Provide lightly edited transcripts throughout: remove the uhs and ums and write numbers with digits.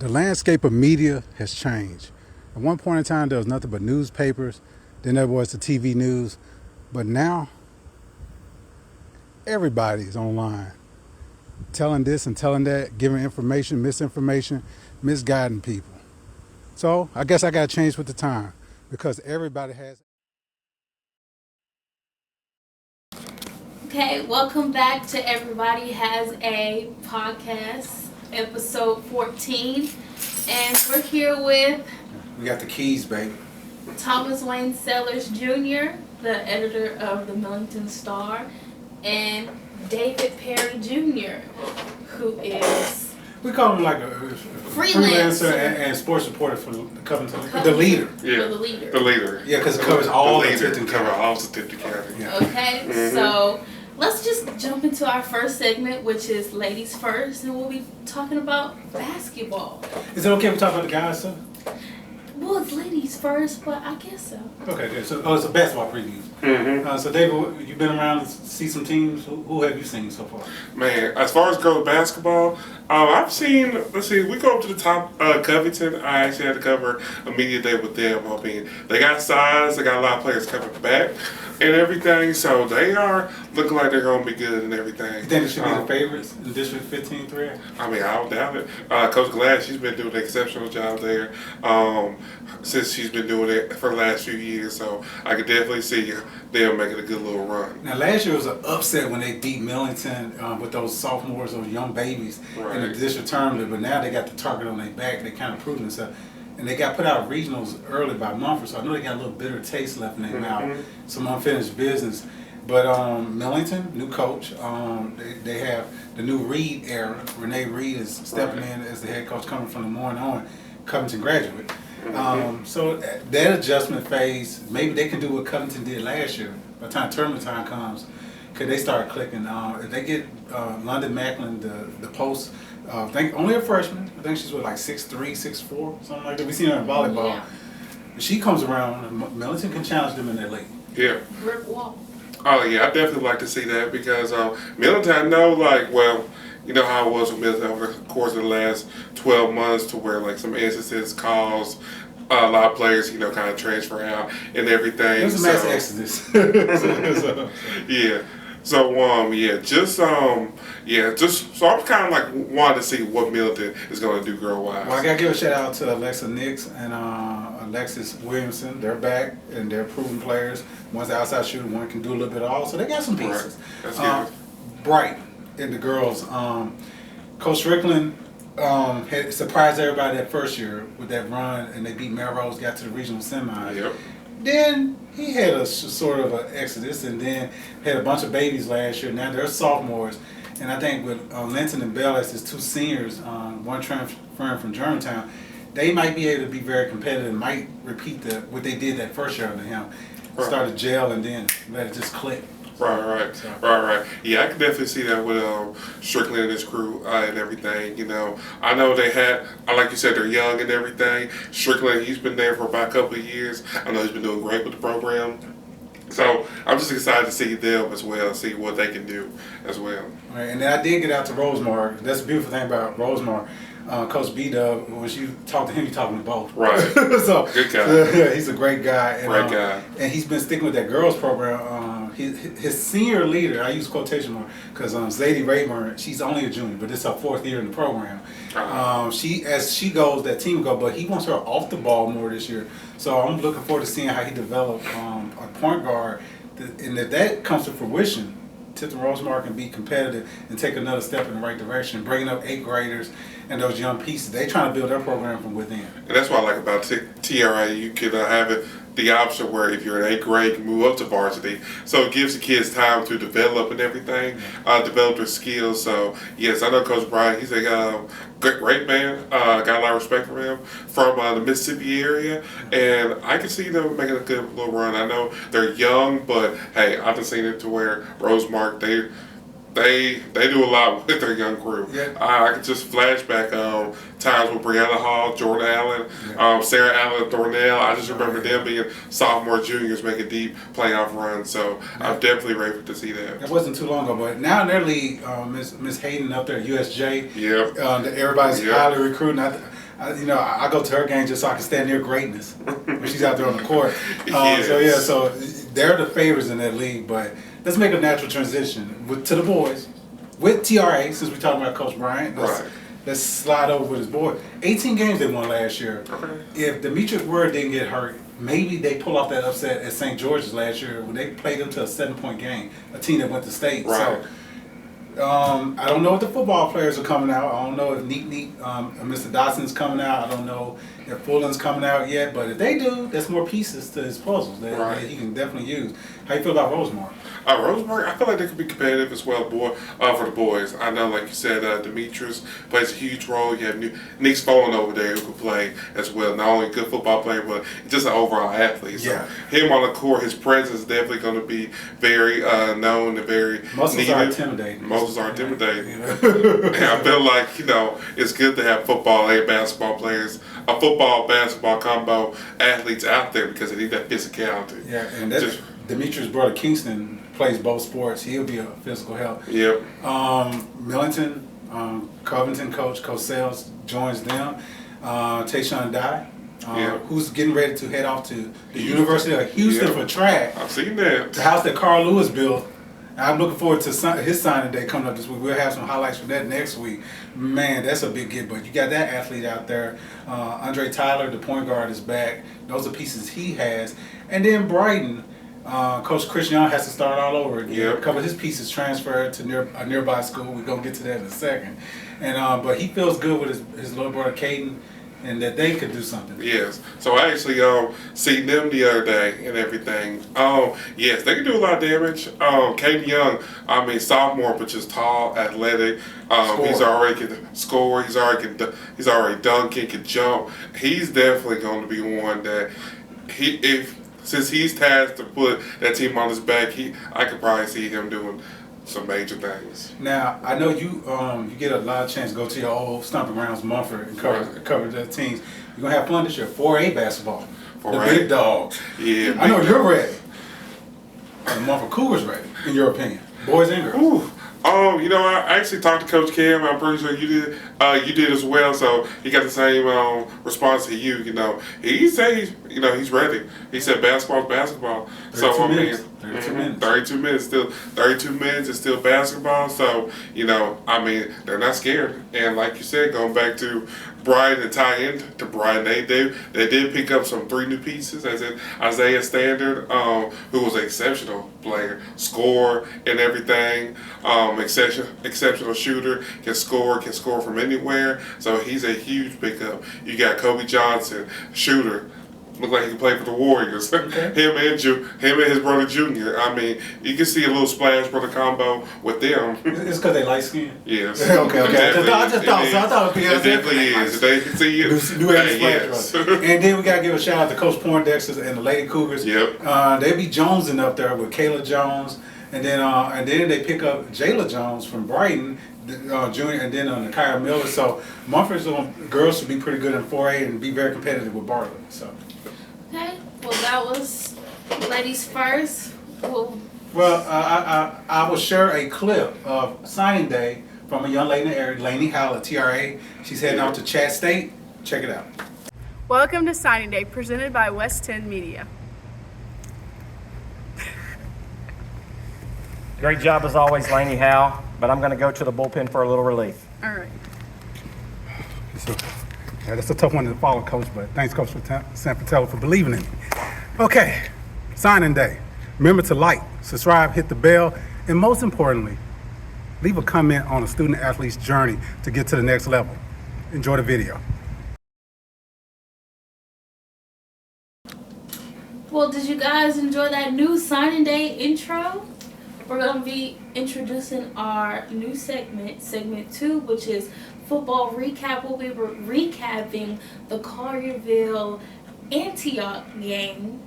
The landscape of media has changed. At one point in time, there was nothing but newspapers. Then there was the TV news. But now, everybody's online, telling this and telling that, giving information, misinformation, misguiding people. So I guess I got to change with the time because everybody has. Okay, welcome back to Everybody Has a Podcast, episode 14. And we're here with We got the keys, baby. Thomas Wayne Sellers Jr., the editor of the Millington Star, and David Perry Jr., who is We call him like a freelancer and sports reporter for the Covington. The leader. Yeah, the leader. The leader. Yeah, because it covers all the the leader. Tipton Cover County. all of Tipton County. Yeah. Okay, so let's just jump into our first segment, which is Ladies First, and we'll be talking about basketball. Is it okay if we talk about the guys, too? Well, it's ladies first, but I guess so. Okay, good. So, it's a basketball preview. So, David, you've been around to see some teams. Who have you seen so far? Man, as far as girls basketball, I've seen. Let's see, we go up to the top. Covington. I actually had to cover a media day with them. I mean, they got size. They got a lot of players coming back and everything. So they are looking like they're going to be good and everything. You think it should be the favorites in District 15 3? I mean, I don't doubt it. Coach Glass, she's been doing an exceptional job there since she's been doing it for the last few years. So I could definitely see them making a good little run. Now, last year was an upset when they beat Millington with those sophomores, those young babies in the district tournament. But now they got the target on their back. They kind of proved themselves. And they got put out regionals early by a month or so. I know they got a little bitter taste left in their mouth, some unfinished business. But Millington, new coach, they have the new Reed era. Renee Reed is stepping in as the head coach coming from the morning on, Covington graduate. So that adjustment phase, maybe they can do what Covington did last year. By the time tournament time comes, could they start clicking? If they get London Macklin, the post, I think only a freshman. I think she's with like 6'3", 6'4", something like that. We seen her in volleyball. Yeah. If she comes around, Millington can challenge them in that league. Yeah. Brick wall. Oh yeah, I definitely like to see that because Millington, I know, like, well, you know how it was with Millington over the course of the last 12 months, to where like some instances caused a lot of players, you know, kind of transfer out and everything. It was a mass exodus. Yeah. So so I'm kind of like wanting to see what Millington is going to do girl wise. Well, I gotta give a shout out to Alexa Nix and Alexis Williamson. They're back and they're proven players. One's the outside shooter, one can do a little bit of all. So they got some pieces. Right. That's good. Bright in the girls. Coach Strickland had surprised everybody that first year with that run, and they beat Melrose, got to the regional semi. Yep. Then he had a sort of an exodus, and then had a bunch of babies last year. Now they're sophomores, and I think with Linton and Bell as his two seniors, one transferring from Germantown, they might be able to be very competitive. Might repeat what they did that first year under him. Right. Start to gel and then let it just click. Right. Yeah, I can definitely see that with Strickland and his crew and everything. You know, I know they had, like you said, they're young and everything. Strickland, he's been there for about a couple of years. I know he's been doing great with the program. So I'm just excited to see them as well, see what they can do as well. Right, and then I did get out to Rosemar. That's the beautiful thing about Rosemar. Coach B-Dub, when you talk to him, you're talking to both. Right. So good guy. He's a great guy. And, great guy. And he's been sticking with that girls program. His senior leader, I use quotation mark, because Zadie Rayburn, she's only a junior, but this is her 4th year in the program. As she goes, that team go, but he wants her off the ball more this year. So I'm looking forward to seeing how he develops a point guard. And if that comes to fruition, Tipton Rosemar can be competitive and take another step in the right direction, bringing up 8th graders and those young pieces. They trying to build their program from within. And that's what I like about TRA. You can have it the option where if you're in 8th grade, you can move up to varsity. So it gives the kids time to develop and everything, develop their skills. So yes, I know Coach Brian. He's a great man. Got a lot of respect for him from the Mississippi area, and I can see them making a good little run. I know they're young, but hey, I've seen it to where Rosemark they do a lot with their young crew. Yeah. I can just flashback times with Brianna Hall, Jordan Allen, Sarah Allen, Thornell. I just remember them being sophomore, juniors, making deep playoff runs. So I'm definitely ready to see that. It wasn't too long ago, but now in their league, Miss Hayden up there at USJ. Yep. Everybody's highly recruiting. I go to her game just so I can stand near greatness when she's out there on the court. Yes. So they're the favorites in that league. But let's make a natural transition to the boys with TRA, since we're talking about Coach Bryant. Let's slide over with his boy. 18 games they won last year. Okay. If Demetrius Word didn't get hurt, maybe they pull off that upset at St. George's last year when they played them to a 7-point game, a team that went to state. Right. So I don't know if the football players are coming out. I don't know if Mr. Dotson's coming out. I don't know if Fulton's coming out yet. But if they do, there's more pieces to his puzzles that he can definitely use. How you feel about Rosemont? Rosemont, I feel like they could be competitive as well, for the boys. I know, like you said, Demetrius plays a huge role. You have Nick Spollen over there who can play as well. Not only a good football player, but just an overall athlete. So him on the court, his presence is definitely going to be very known and very Muscles are intimidating. Muscles are intimidating. And I feel like, it's good to have football and basketball players, a football-basketball combo athletes out there because they need that physicality. Yeah, and that's Demetrius' brother Kingston plays both sports. He'll be a physical help. Yep. Millington, Covington coach Sales joins them. Tayshawn Dye, who's getting ready to head off to the University of Houston for track. I've seen that. The house that Carl Lewis built. I'm looking forward to his signing day coming up this week. We'll have some highlights from that next week. Man, that's a big get. But you got that athlete out there. Andre Tyler, the point guard, is back. Those are pieces he has. And then Brighton, Coach Chris Young has to start all over again. Yep. A couple of his pieces transferred to a nearby school. We're going to get to that in a second. And but he feels good with his little brother Caden, and that they could do something. Yes. So I actually seen them the other day and everything. Yes, they can do a lot of damage. Caden Young, sophomore, but just tall, athletic. He's already can score. He's already dunking, can jump. He's definitely going to be one that since he's tasked to put that team on his back, I could probably see him doing some major things. Now, I know you get a lot of chance to go to your old stomping grounds, Mumford, and cover the teams. You're going to have fun this year. 4A basketball. 4A? The big dogs. Yeah. I know you're ready. The Mumford Cougars ready, in your opinion. Boys and girls. Ooh. I actually talked to Coach Cam. I'm pretty sure you did. You did as well. So he got the same response to you. He said he's ready. He said basketball's basketball. 32 minutes. 32 minutes. 32 minutes is still basketball. So they're not scared. And like you said, going back to Brian and tie into Brian, they did pick up some 3 new pieces, as in Isaiah Standard, who was an exceptional player, score and everything, exceptional shooter, can score from anywhere. So he's a huge pickup. You got Kobe Johnson, shooter. Look like he can play for the Warriors. Okay. him and his brother Junior. You can see a little splash brother combo with them. It's because they light skin. Yes. Okay. I just thought so. I thought it It definitely is. They can see you. Yes. And then we got to give a shout out to Coach Poindexter and the Lady Cougars. Yep. They be Jonesing up there with Kayla Jones. And then they pick up Jayla Jones from Brighton, junior, and then Nakia Miller. So Mumford's girls should be pretty good in 4A and be very competitive with Bartlett. So. Okay, well that was ladies first. Well, I will share a clip of signing day from a young lady in the area, Lainey Howell at TRA. She's heading out to Chat State. Check it out. Welcome to Signing Day, presented by West 10 Media. Great job as always, Lainey Howe, but I'm going to go to the bullpen for a little relief. All right. That's a tough one to follow, Coach, but thanks, Coach Sanfratello, for believing in me. Okay, signing day. Remember to like, subscribe, hit the bell, and most importantly, leave a comment on a student-athlete's journey to get to the next level. Enjoy the video. Well, did you guys enjoy that new signing day intro? We're going to be introducing our new segment 2, which is football recap. We'll be recapping the Collierville Antioch game.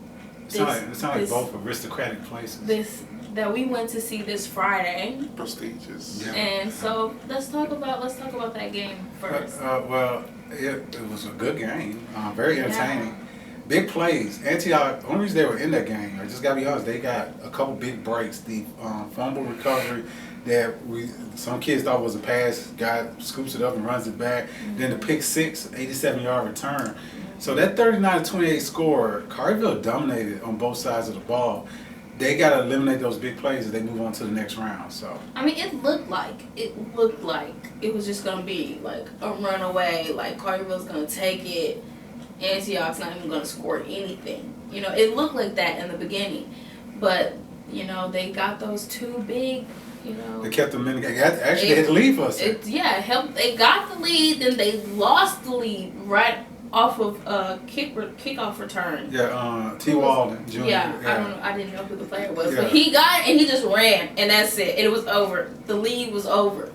It sounds like both aristocratic places. That we went to see this Friday. Prestigious. Yeah. And so let's talk about that game first. It was a good game. Very entertaining. Yeah. Big plays. Antioch, only reason they were in that game, I just got to be honest, they got a couple big breaks. The fumble recovery that some kids thought was a pass, guy scoops it up and runs it back. Then the pick six, 87-yard return. So that 39-28 score, Collierville dominated on both sides of the ball. They got to eliminate those big plays as they move on to the next round. So I mean, it looked like it was just gonna be like a runaway. Like Collierville's gonna take it. Antioch's not even gonna score anything. You know, it looked like that in the beginning, but you know they got those two big. You know, they kept them in the game. Actually, they had the lead for us. Yeah, helped. They got the lead, then they lost the lead right off of kickoff return. Yeah, T. Walden Jr. Yeah, I didn't know who the player was, Yeah. but he got it and he just ran, and that's it. It was over. The lead was over.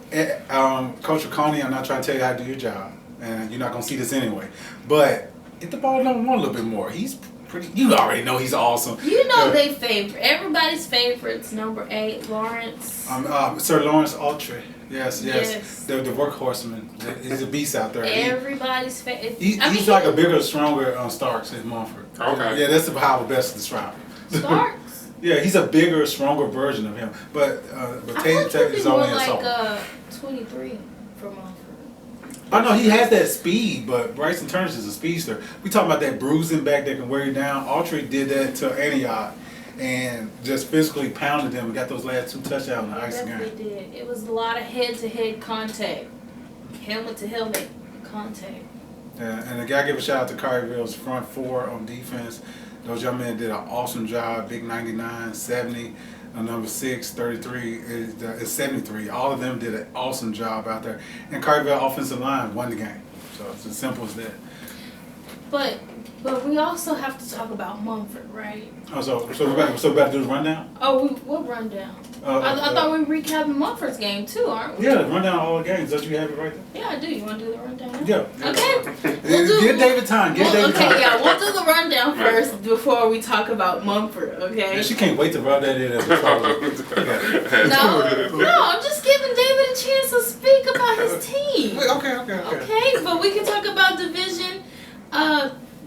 Coach Coney, I'm not trying to tell you how to do your job, and you're not gonna see this anyway. But get the ball number one a little bit more. He's pretty. You already know he's awesome. You know they favorite everybody's favorites. Number 8, Lawrence. Sir Lawrence Autry. Yes. The workhorseman. He's a beast out there. Everybody's favorite. He's like a bigger, stronger Starks than Mumford. Okay. Yeah, that's how I best describe him. Starks. Yeah, he's a bigger, stronger version of him. But Tatum Tech is only a sophomore. Like 23 for Mumford. I know he has that speed, but Bryson Turner's is a speedster. We talking about that bruising back that can wear you down. Autry did that to Antioch and just physically pounded them and got those last 2 touchdowns in the ice game. Definitely did. It was a lot of head-to-head contact, helmet-to-helmet contact. Yeah, and I gotta give a shout out to Collierville's front 4 on defense. Those young men did an awesome job. Big 99, 70, number 6, 33, is 73. All of them did an awesome job out there. And Collierville offensive line won the game. So it's as simple as that. But we also have to talk about Mumford, right? Oh, so we're about to do the rundown? Oh, what rundown? I thought we were recapping Mumford's game too, aren't we? Yeah, rundown all the games. Don't you have it right there? Yeah, I do. You want to do the rundown? Yeah. Okay. Give David time. Give David time. Okay, yeah, we'll do the rundown first before we talk about Mumford, okay? Yeah, she can't wait to rub that in as a No, I'm just giving David a chance to speak about his team. Okay. Okay, but we can talk about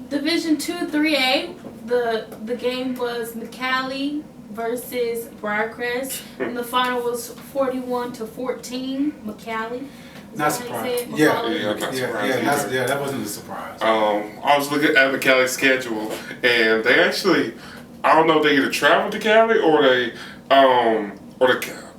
Division 2 3A. The game was McCallie versus Briarcrest, and the final was 41-14. McCallie. Not surprised. Yeah, that wasn't a surprise. I was looking at McCallie's schedule, and they actually, I don't know if they either traveled to Cali or the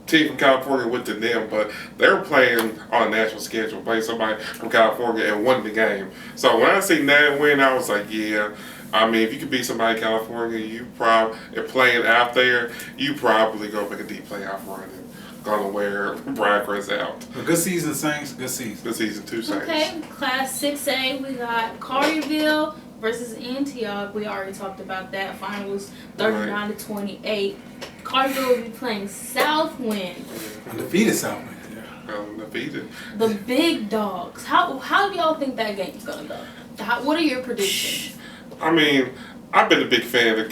team from California went to them, but they were playing on a national schedule, playing somebody from California and won the game. So when I seen that win, I was like, yeah. I mean, if you could beat somebody in California, and playing out there, you probably go make a deep playoff run and gonna wear Briarcrest out. A good season, Saints. Good season. Good season, 2 Saints. Okay, Class 6A, we got Collierville versus Antioch. We already talked about that. Final was 39-28. Collierville will be playing Southwind. Undefeated Southwind. Yeah. Undefeated. The big dogs. How do y'all think that game's gonna go? What are your predictions? I mean, I've been a big fan of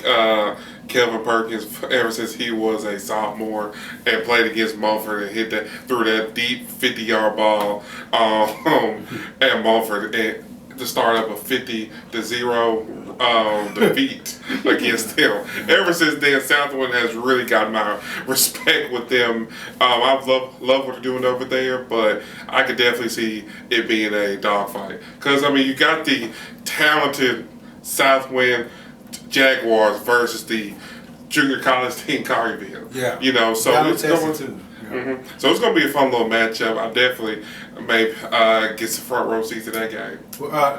Kelvin Perkins ever since he was a sophomore and played against Mumford and threw that deep 50-yard ball at Mumford and to start up a 50-0 defeat against them. Ever since then, Southwind has really got my respect with them. I love what they're doing over there, but I could definitely see it being a dogfight. Because, I mean, you got the talented Southwind Jaguars versus the junior college team Collierville. Yeah. You know, so it's going too. So it's going to be a fun little matchup. I definitely may get some front row seats to that game.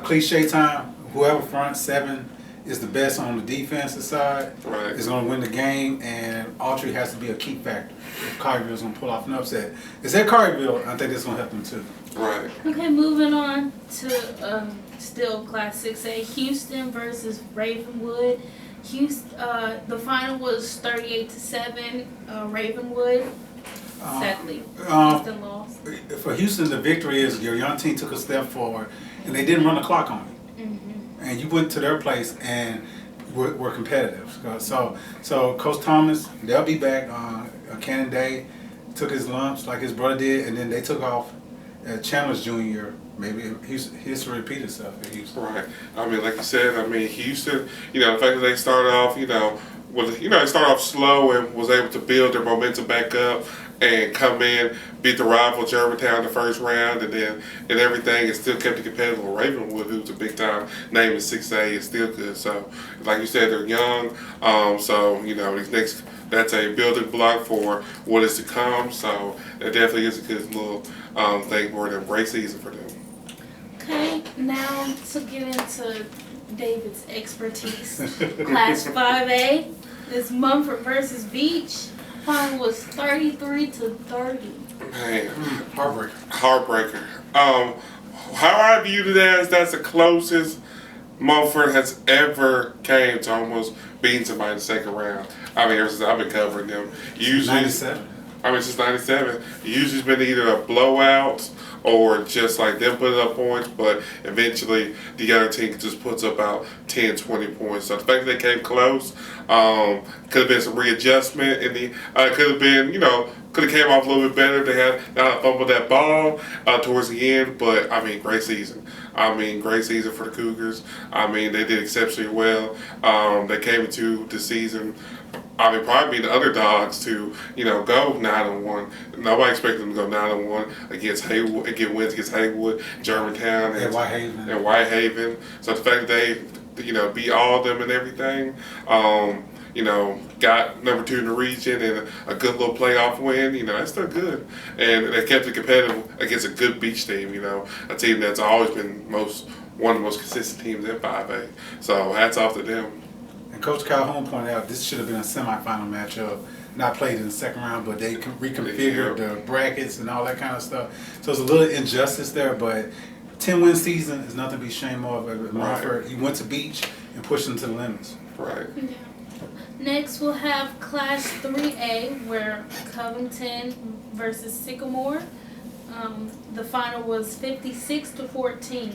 Cliche time. Whoever front 7 is the best on the defensive side is going to win the game, and Autry has to be a key factor. If Collierville's going to pull off an upset, it's at Collierville. I think that's going to help them too. Right. Okay, moving on to still Class 6A, Houston versus Ravenwood. The final was 38-7. Ravenwood. Sadly, Houston lost. For Houston, the victory is your young team took a step forward, and they didn't run the clock on you. And you went to their place and were competitive. So Coach Thomas, they'll be back. Cannon Day took his lumps like his brother did, and then they took off. Chalmers Jr. Maybe history repeat itself at Houston. Right. I mean, like you said, Houston. The fact that they started off, they started off slow and was able to build their momentum back up. and come in, beat the rival Germantown in the first round, and everything, and still kept it competitive with Ravenwood, who's a big time name in 6A, is still good. So, like you said, they're young. So these next, that's a building block for what is to come. So it definitely is a good little thing for them. Great season for them. Okay, now to get into David's expertise. Class 5A is Mumford versus Beach. Final was 33-30. Man, Heartbreaker. how I viewed it as, that's the closest Mumford has ever came to almost beating somebody in the second round. I mean, ever since I've been covering them. Usually, 97. since 97. Usually it's been either a blowout or just like them putting up points, but eventually the other team just puts up about 10, 20 points. So the fact that they came close, could have been some readjustment in the, could have been, could have came off a little bit better. They had not fumbled that ball towards the end, but I mean, great season. Great season for the Cougars. They did exceptionally well. They came into the season, probably the underdogs to, go 9-1. Nobody expected them to go 9-1 against Haywood, and get wins against Haywood, Germantown, and Whitehaven. So the fact that they, beat all of them and everything, got number 2 in the region and a good little playoff win, that's still good. And they kept it competitive against a good Beach team, a team that's always been one of the most consistent teams in 5A. So hats off to them. And Coach Calhoun pointed out this should have been a semifinal matchup, not played in the second round, but they reconfigured the brackets and all that kind of stuff. So it's a little injustice there, but 10-win season is nothing to be ashamed of. Right. He went to Beach and pushed them to the limits. Right. Yeah. Next, we'll have Class 3A, where Covington versus Sycamore. The final was 56-14.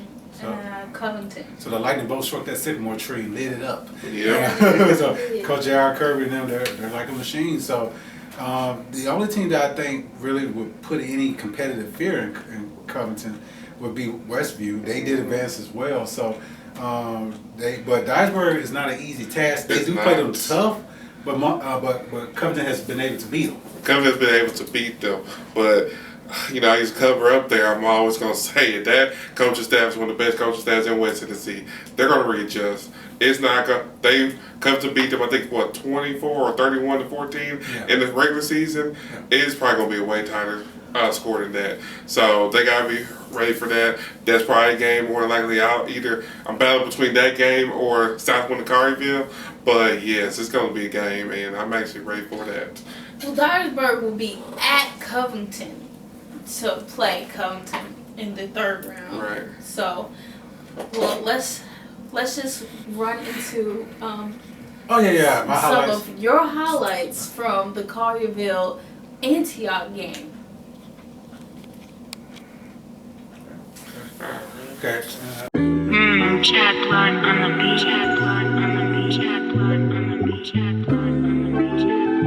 Covington. So the lightning bolt struck that sycamore tree and lit it up. Yeah. So Coach J.R. Kirby and them, they're like a machine. So the only team that I think really would put any competitive fear in Covington would be Westview. They did advance as well. So but Dyersburg is not an easy task. They do play them tough, but Covington has been able to beat them. Covington's been able to beat them, but I used to cover up there. I'm always going to say it. That coaching staff is one of the best coaching staffs in West Tennessee. They're going to readjust. It's not going. They come to beat them. I think 24 or 31-14 in the regular season. Yeah. It's probably going to be a way tighter score than that. So they got to be ready for that. That's probably a game more than likely I'm battling between that game or Southwind and Collierville. But yes, it's going to be a game, and I'm actually ready for that. Well, Dyersburg will be at Covington to play Covington in the third round. Right. So, well, let's just run into my some highlights. of your highlights from the Collierville Antioch game. Okay. Chat blood on the beach, chat blood on the beach, chat blood on the beach, chat blood on the beach, chat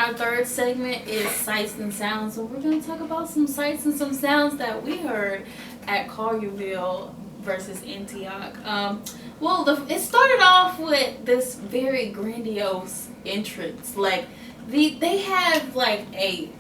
our third segment is sights and sounds. So we're going to talk about some sights and some sounds that we heard at Collierville versus Antioch. It started off with this very grandiose entrance. Like they have like a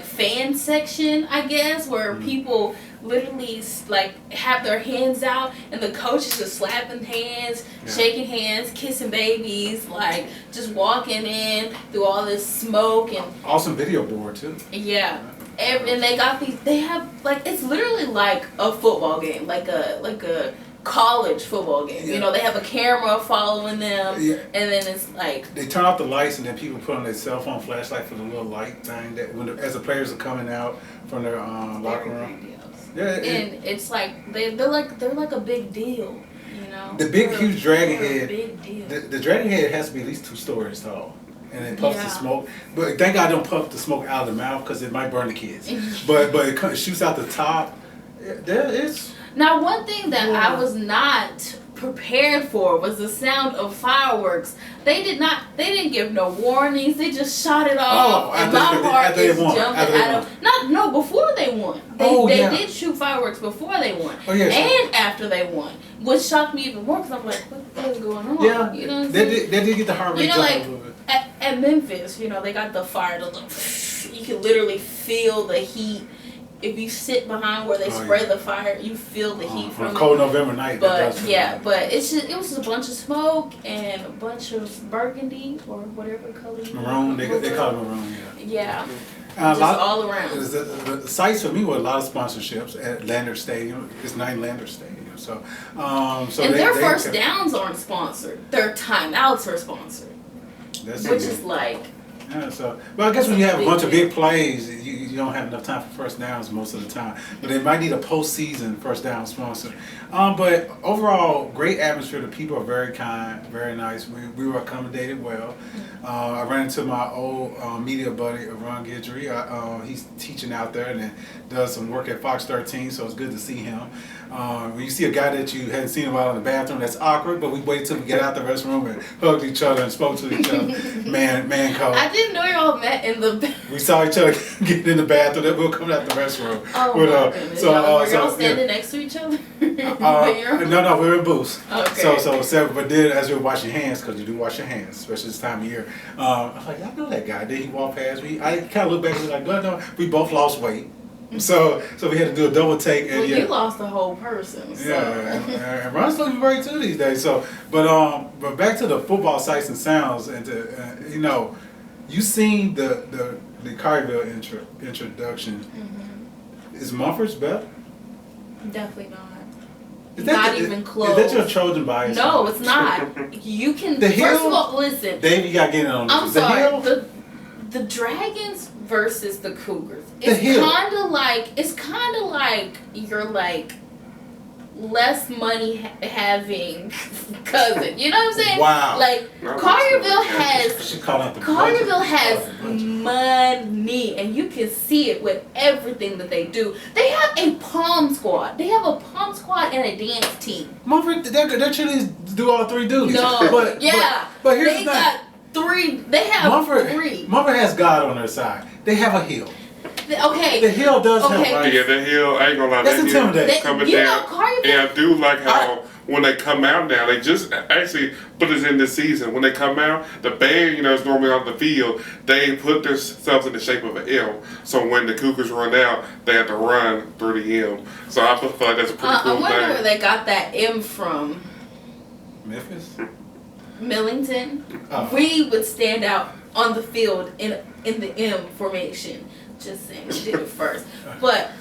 fan section, I guess, where people literally like have their hands out, and the coach is just slapping hands, shaking hands, kissing babies, like just walking in through all this smoke and awesome video board too. Yeah, and they got these. They have like it's literally like a football game, like a college football game. Yeah. You know, they have a camera following them, and then it's like they turn off the lights, and then people put on their cell phone flashlight for the little light thing that as the players are coming out from their locker room. Yeah, and it's like they're like a big deal, you know. The big huge dragon head. Big deal. The dragon head has to be at least 2 stories tall, and it puffs the smoke. But thank God, don't puff the smoke out of the mouth because it might burn the kids. but it shoots out the top. It's now one thing that I was not prepared for was the sound of fireworks. They didn't give no warnings. They just shot it off. And my heart is jumping out of before they won. They did shoot fireworks before they won. And after they won. Which shocked me even more because I'm like, what is going on? Yeah. You know what I'm saying? They did get the heart rate up a little bit. At Memphis, you know, they got the fire you can literally feel the heat. If you sit behind where they spray the fire, you feel the heat from a cold November night. But but it was just a bunch of smoke and a bunch of burgundy or whatever color. Maroon, they call it maroon. Yeah. Just all around. The sites for me were a lot of sponsorships at Lander Stadium. It's 9 Lander Stadium. So and their first downs aren't sponsored. Their timeouts are sponsored. Which is like. Yeah, but I guess when you have a bunch of big plays, you don't have enough time for first downs most of the time. But they might need a postseason first down sponsor. But overall, great atmosphere. The people are very kind, very nice. We were accommodated well. I ran into my old media buddy, Ron Guidry. He's teaching out there and then does some work at Fox 13, so it's good to see him. When you see a guy that you hadn't seen in a while in the bathroom, that's awkward, but we waited till we get out the restroom and hugged each other and spoke to each other. Man code. I didn't know y'all met in the We saw each other getting in the bathroom, then we'll come out the restroom. Oh my goodness. Were y'all standing next to each other? No, we were in booths. Okay. But then as we were washing hands, because you do wash your hands, especially this time of year, I was like, I know that guy. Then he walked past me. I kind of looked back and was like, no, we both lost weight. So we had to do a double take. And you lost the whole person. So. Yeah, and Ron's looking great too these days. So, but back to the football sights and sounds, and to you seen the Collierville introduction. Mm-hmm. Is Mumford's better? Definitely not. Not even close. Is that your Trojan bias? No, it's not. You can. The Hill, first of all, listen. Dave, you got to get in on this. I'm sorry. The Dragons versus the Cougars. It's kind of like you're like less money having cousin. You know what I'm saying? Wow. Like Collierville has money, and you can see it with everything that they do. They have a pom squad. They have a pom squad and a dance team. Mumford, their cheerleaders do all 3 duties. No, but here's the thing. 3. They have 3. Mumford has God on their side. They have a hill. Okay. The hill does help, right? Yeah, the hill, I ain't gonna lie, that's intimidating. Coming down. And I do like how when they come out now, they just actually put this in this season. When they come out, the band, is normally on the field, they put themselves in the shape of an L. So when the Cougars run out, they have to run through the M. So I feel like that's a pretty cool thing. I wonder where they got that M from. Memphis? Millington. We would stand out on the field in the M formation. Just saying, we did it first. But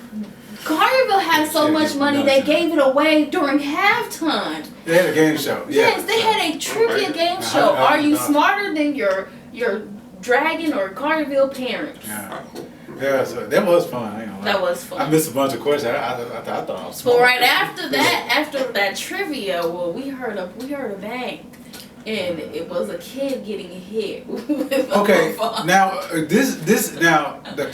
Collierville has so much money, they gave it away during halftime. They had a game show. Yes, they had a trivia game show. Are you smarter than your Dragon or Collierville parents? Yeah, so that was fun. I ain't gonna lie. That was fun. I missed a bunch of questions. I thought I was smart. But right after that trivia, we heard a bang. And it was a kid getting hit with a ball. Now the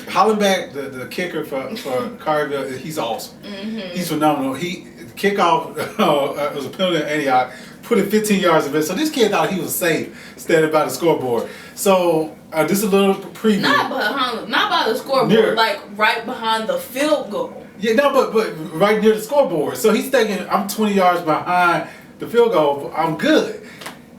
Hollenbeck, the kicker for Collierville, he's awesome. Mm-hmm. He's phenomenal. Kickoff it was a penalty at Antioch, put it 15 yards of it. So this kid thought he was safe standing by the scoreboard. So This is a little preview. Not by the scoreboard, Near. like right behind the field goal. Yeah, no, but right near the scoreboard. So he's thinking, I'm 20 yards behind the field goal. I'm good.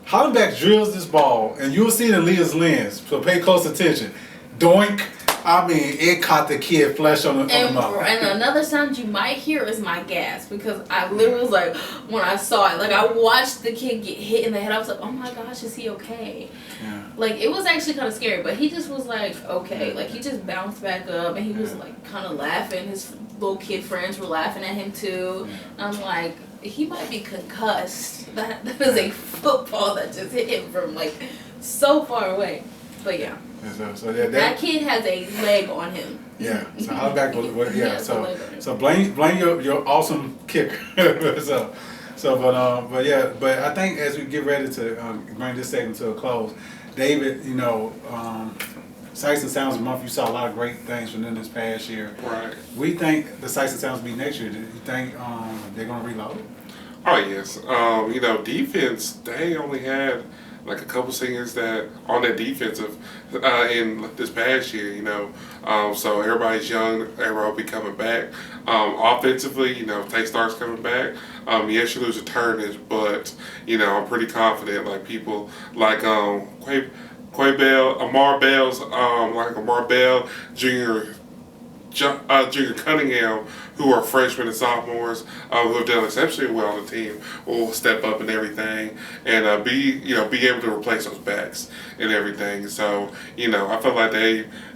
Hollenbeck drills this ball, and you'll see it in Liyah's lens. So pay close attention. Doink. I mean, it caught the kid flesh on the mouth. And another sound you might hear is my gasp, because I literally was like, when I saw it, like I watched the kid get hit in the head. I was like, oh my gosh, is he okay? Yeah. Like, it was actually kind of scary, but he just was like, okay. Like, he just bounced back up, and he was like kind of laughing. His little kid friends were laughing at him too. And I'm like, he might be concussed. That is a football that just hit him from like so far away. But yeah. So that kid has a leg on him. Yeah. So Hollenbeck was He yeah. has a leg on him. So blame your awesome kicker. But I think as we get ready to bring this segment to a close, David, Sights and Sounds Month, you saw a lot of great things from them this past year. Right. We think the Sights and Sounds will be next year. Do you think they're going to reload? Oh yes. Defense, they only had like a couple singers that on that defensive in this past year, so everybody's young, everybody will be coming back. Offensively, Tay Stark's coming back. Yes, you lose a turnage, but I'm pretty confident. Like people like Quay Bell, Amar Bell's like Amar Bell, Junior Cunningham, who are freshmen and sophomores, who have done exceptionally well on the team, will step up and everything, and be able to replace those backs and everything. So I feel like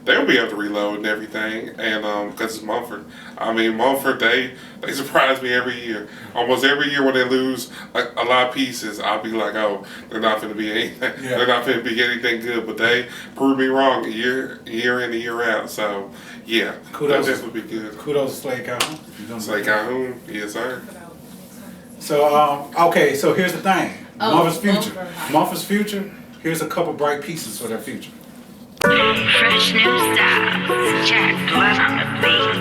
they'll be able to reload and everything, and because it's Mumford. I mean, Mumford, they surprise me every year. Almost every year when they lose like a lot of pieces, I'll be like, oh, they're not going to be anything. Yeah. They're not going to be anything good. But they prove me wrong year in and year out. So yeah, kudos. That would be good. Kudos to Slade Calhoun. Slade Calhoun, yes sir. So okay, so here's the thing. Mumford's future. Mumford. Mumford's future. Here's a couple bright pieces for their future. Fresh new styles, Jack Blood on the beat.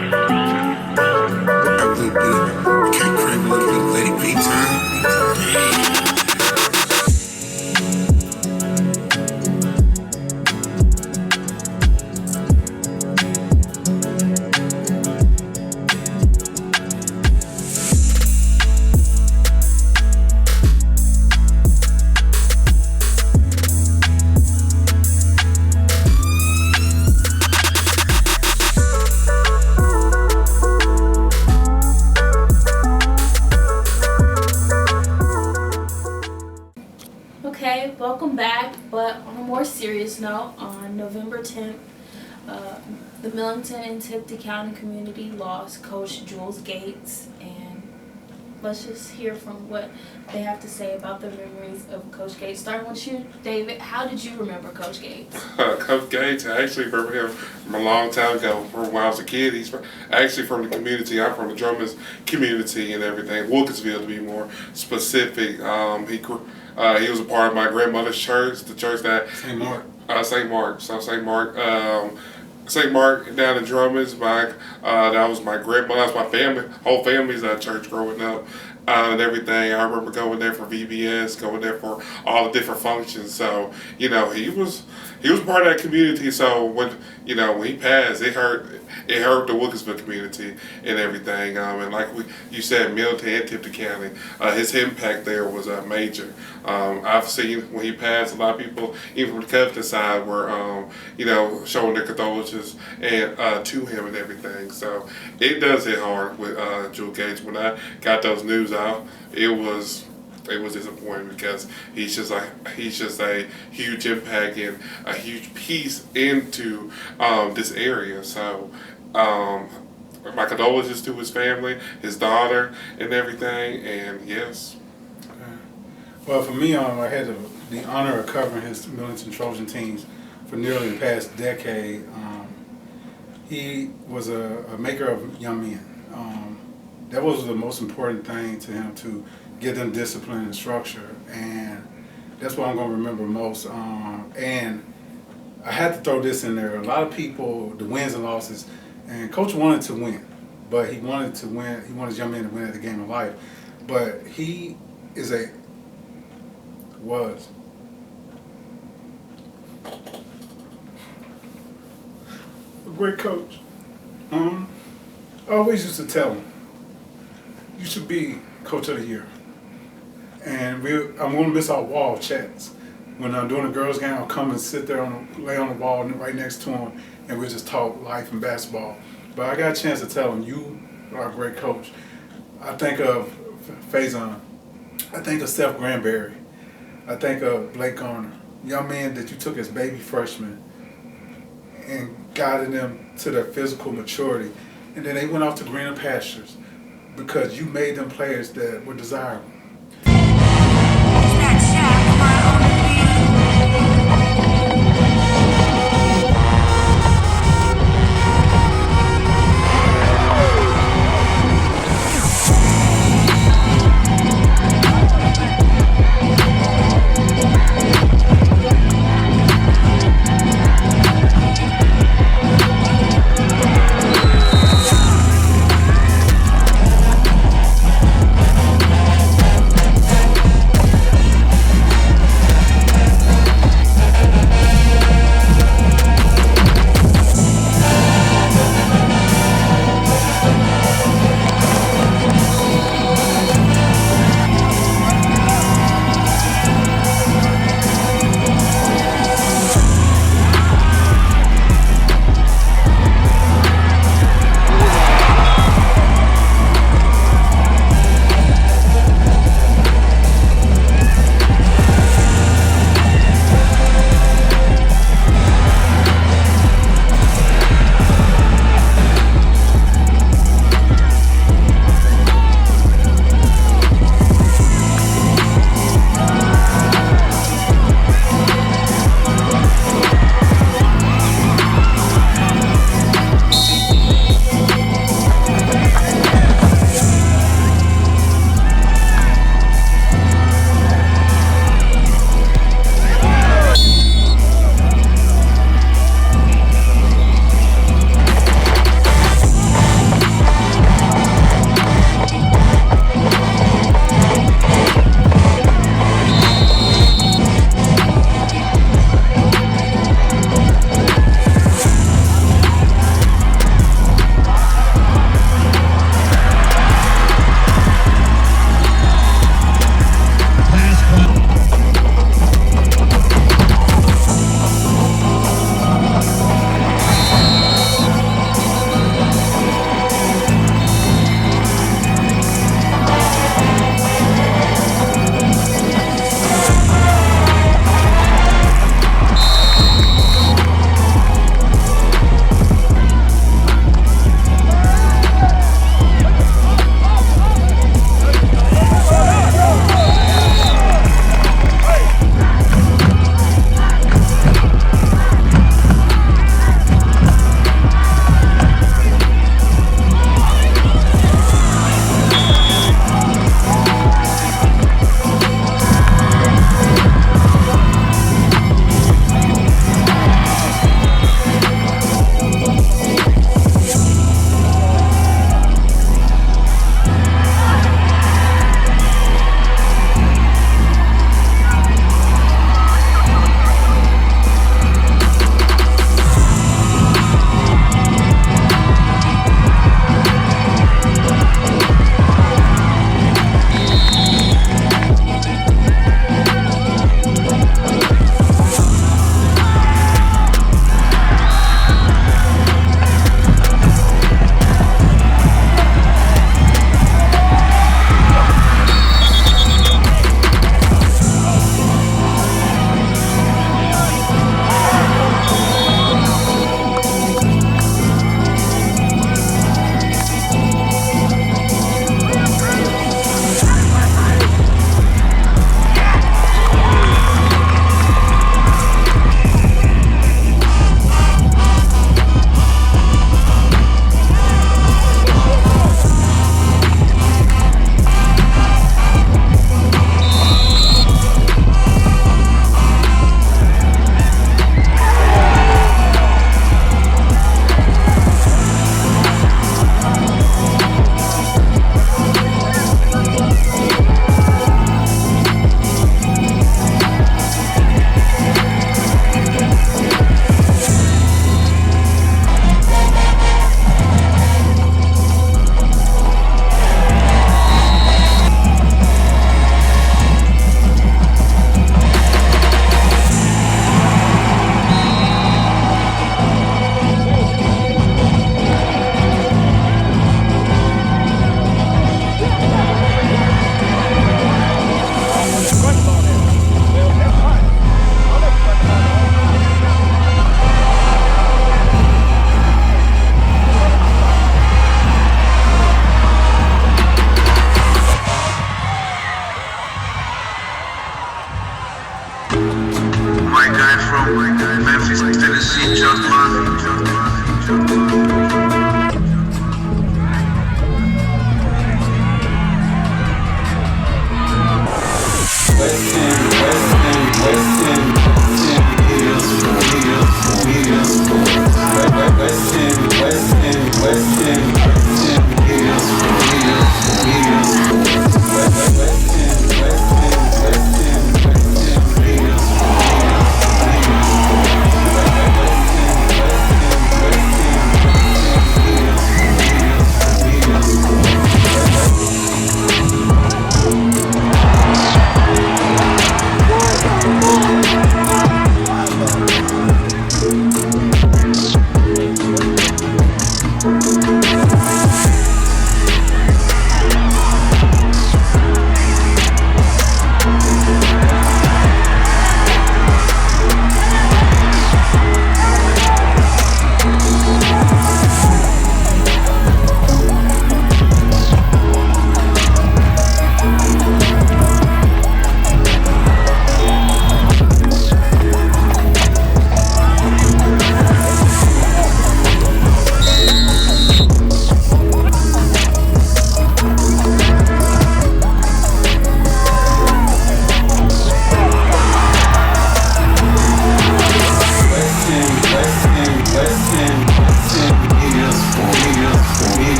A little bit, can't crave a little bit of Lady B time. Okay, welcome back. But on a more serious note, on November 10th, the Millington and Tipton County community lost Coach Jules Gates, and let's just hear from what they have to say about the memories of Coach Gates. Starting with you, David, how did you remember Coach Gates? Coach Gates, I actually remember him from a long time ago, from when I was a kid. He's actually from the community. I'm from the Drummond's community and everything, Wilkinsville to be more specific. He was a part of my grandmother's church, the church that St. Mark. St. Mark down in Drummond's. That was my grandmother. That was my family, whole family's church growing up. And everything. I remember going there for VBS, going there for all the different functions. So, he was part of that community. So when he passed, it hurt the Wilkinsville community and everything. And like you said, Millington and Tipton County, his impact there was major. I've seen when he passed, a lot of people, even from the Covington side, were showing their condolences and to him and everything. So it does hit hard with Jules Gates. When I got those news out, it was disappointing because he's just a huge impact and a huge piece into this area. So my condolences to his family, his daughter, and everything. And yes. Well, for me, I had the honor of covering his Millington Trojan teams for nearly the past decade. He was a maker of young men. That was the most important thing to him, to give them discipline and structure, and that's what I'm going to remember most. And I had to throw this in there. A lot of people, the wins and losses, and Coach wanted to win, but he wanted to win. He wanted his young men to win at the game of life. But he was great coach. I always used to tell him, you should be coach of the year. And I'm going to miss our wall chats. When I'm doing a girls' game, I'll come and sit there, lay on the wall right next to him, and we'll just talk life and basketball. But I got a chance to tell him, you are a great coach. I think of Faison. I think of Steph Granberry. I think of Blake Garner. Young men that you took as baby freshmen and guided them to their physical maturity. And then they went off to greener pastures because you made them players that were desirable.